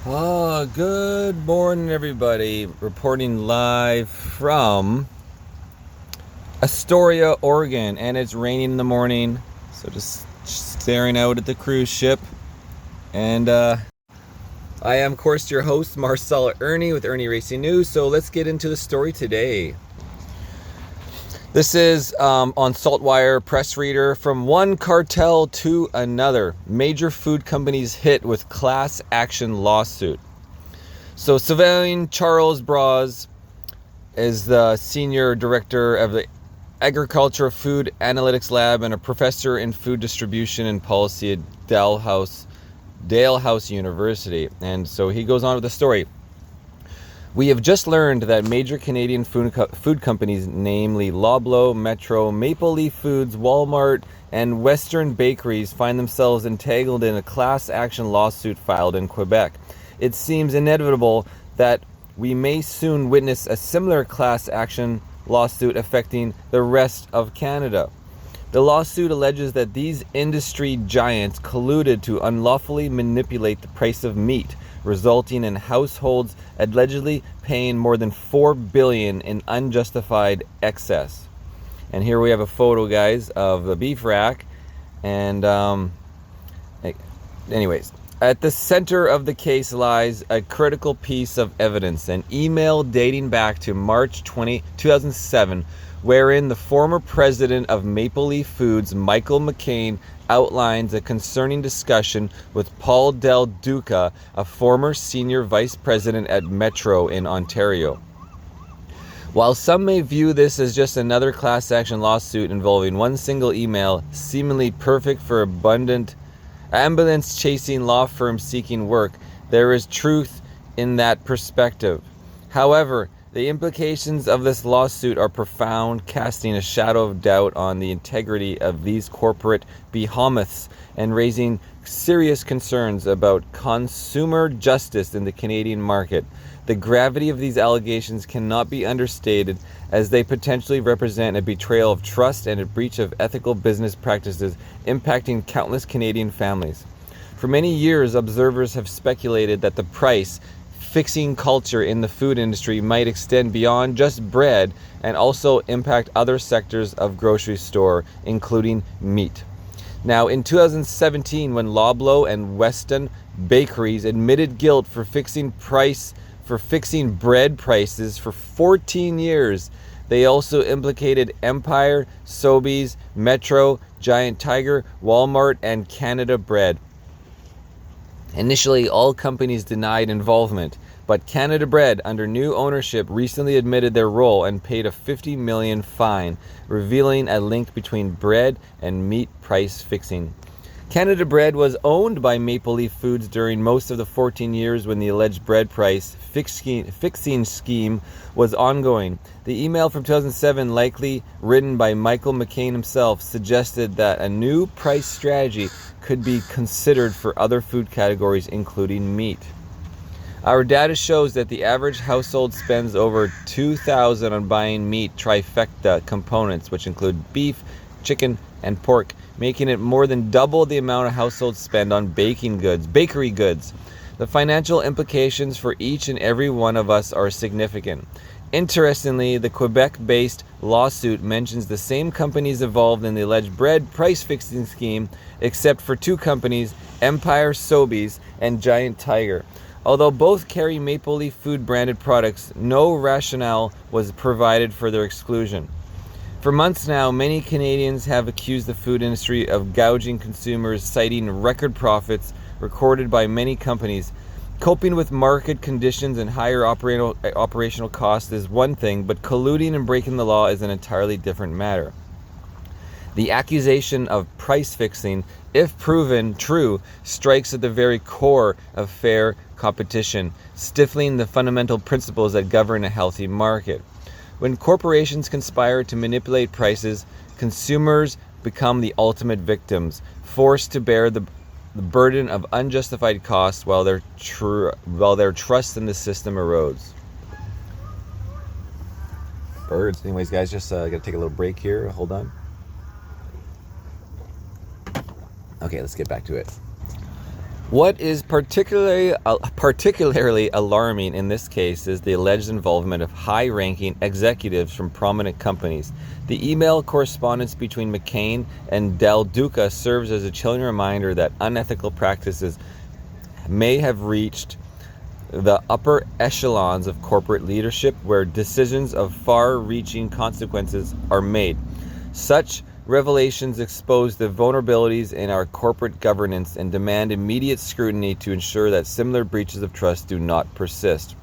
Oh, good morning, everybody. Reporting live from Astoria, Oregon, and it's raining in the morning. So just staring out at the cruise ship. And I am, of course, your host, Marcel Irnie with IrnieracingNews. So let's get into the story today. This is on Saltwire Press Reader. From one cartel to another, major food companies hit with class action lawsuit. So Sylvain Charles Braz is the senior director of the Agriculture Food Analytics Lab and a professor in food distribution and policy at Dalhousie University. And so he goes on with the story. We have just learned that major Canadian food companies, namely Loblaw, Metro, Maple Leaf Foods, Walmart, and Western Bakeries, find themselves entangled in a class action lawsuit filed in Quebec. It seems inevitable that we may soon witness a similar class action lawsuit affecting the rest of Canada. The lawsuit alleges that these industry giants colluded to unlawfully manipulate the price of meat, resulting in households allegedly paying more than $4 billion in unjustified excess. And here we have a photo, guys, of the beef rack. And anyways, at the center of the case lies a critical piece of evidence, an email dating back to March 2007, wherein the former president of Maple Leaf Foods, Michael McCain, outlines a concerning discussion with Paul Del Duca, a former senior vice president at Metro in Ontario. While some may view this as just another class action lawsuit involving one single email, seemingly perfect for ambulance chasing law firms seeking work, there is truth in that perspective. However, the implications of this lawsuit are profound, casting a shadow of doubt on the integrity of these corporate behemoths and raising serious concerns about consumer justice in the Canadian market. The gravity of these allegations cannot be understated, as they potentially represent a betrayal of trust and a breach of ethical business practices impacting countless Canadian families. For many years, observers have speculated that the price fixing culture in the food industry might extend beyond just bread and also impact other sectors of grocery store, including meat. Now, in 2017, when Loblaw and Weston Bakeries admitted guilt for fixing bread prices for 14 years, they also implicated Empire, Sobeys, Metro, Giant Tiger, Walmart, and Canada Bread. Initially, all companies denied involvement, but Canada Bread, under new ownership, recently admitted their role and paid a $50 million fine, revealing a link between bread and meat price fixing. Canada Bread was owned by Maple Leaf Foods during most of the 14 years when the alleged bread price fixing scheme was ongoing. The email from 2007, likely written by Michael McCain himself, suggested that a new price strategy could be considered for other food categories, including meat. Our data shows that the average household spends over $2,000 on buying meat trifecta components, which include beef, chicken, and pork, making it more than double the amount of households spend on bakery goods. The financial implications for each and every one of us are significant. Interestingly, the Quebec-based lawsuit mentions the same companies involved in the alleged bread price fixing scheme, except for two companies, Empire, Sobeys, and Giant Tiger. Although both carry Maple Leaf Food branded products, no rationale was provided for their exclusion. For months now, many Canadians have accused the food industry of gouging consumers, citing record profits recorded by many companies. Coping with market conditions and higher operational costs is one thing, but colluding and breaking the law is an entirely different matter. The accusation of price fixing, if proven true, strikes at the very core of fair competition, stifling the fundamental principles that govern a healthy market. When corporations conspire to manipulate prices, consumers become the ultimate victims, forced to bear the burden of unjustified costs while their trust in the system erodes. Birds. Anyways, guys, just gotta take a little break here. Hold on. Okay, let's get back to it. What is particularly alarming in this case is the alleged involvement of high-ranking executives from prominent companies. The email correspondence between McCain and Del Duca serves as a chilling reminder that unethical practices may have reached the upper echelons of corporate leadership, where decisions of far-reaching consequences are made. Such revelations expose the vulnerabilities in our corporate governance and demand immediate scrutiny to ensure that similar breaches of trust do not persist.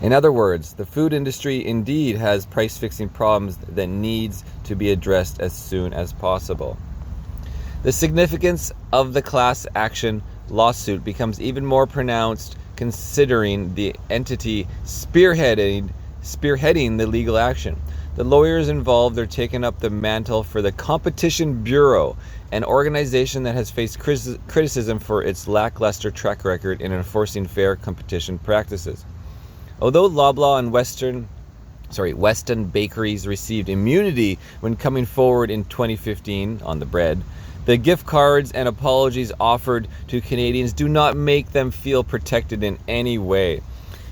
In other words, the food industry indeed has price-fixing problems that needs to be addressed as soon as possible. The significance of the class action lawsuit becomes even more pronounced considering the entity spearheading the legal action. The lawyers involved are taking up the mantle for the Competition Bureau, an organization that has faced criticism for its lackluster track record in enforcing fair competition practices. Although Loblaw and Weston bakeries received immunity when coming forward in 2015 on the bread, the gift cards and apologies offered to Canadians do not make them feel protected in any way.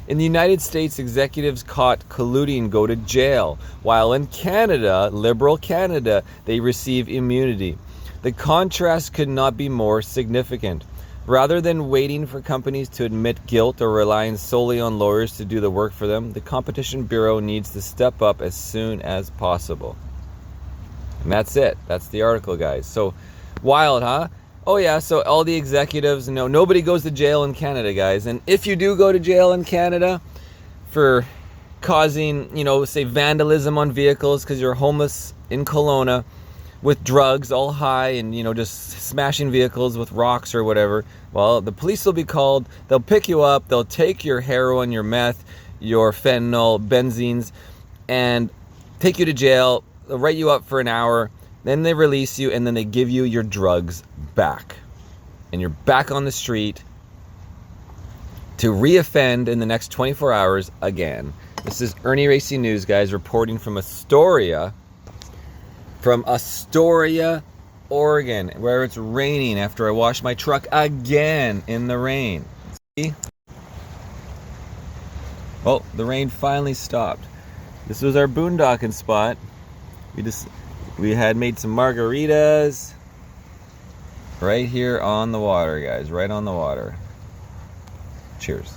In the United States, executives caught colluding go to jail, while in Canada, liberal Canada, they receive immunity. The contrast could not be more significant. Rather than waiting for companies to admit guilt or relying solely on lawyers to do the work for them, the Competition Bureau needs to step up as soon as possible. And that's it. That's the article, guys. So, wild, huh? Oh yeah, so all the executives, no, nobody goes to jail in Canada, guys. And if you do go to jail in Canada for causing, say vandalism on vehicles because you're homeless in Kelowna with drugs all high and, just smashing vehicles with rocks or whatever, well, the police will be called. They'll pick you up. They'll take your heroin, your meth, your fentanyl, benzenes, and take you to jail. They'll write you up for an hour. Then they release you, and then they give you your drugs back. And you're back on the street to reoffend in the next 24 hours again. This is Irnieracing News, guys, reporting from Astoria, Oregon, where it's raining after I washed my truck again in the rain. See? Oh, the rain finally stopped. This was our boondocking spot. We had made some margaritas right here on the water, guys, right on the water. Cheers.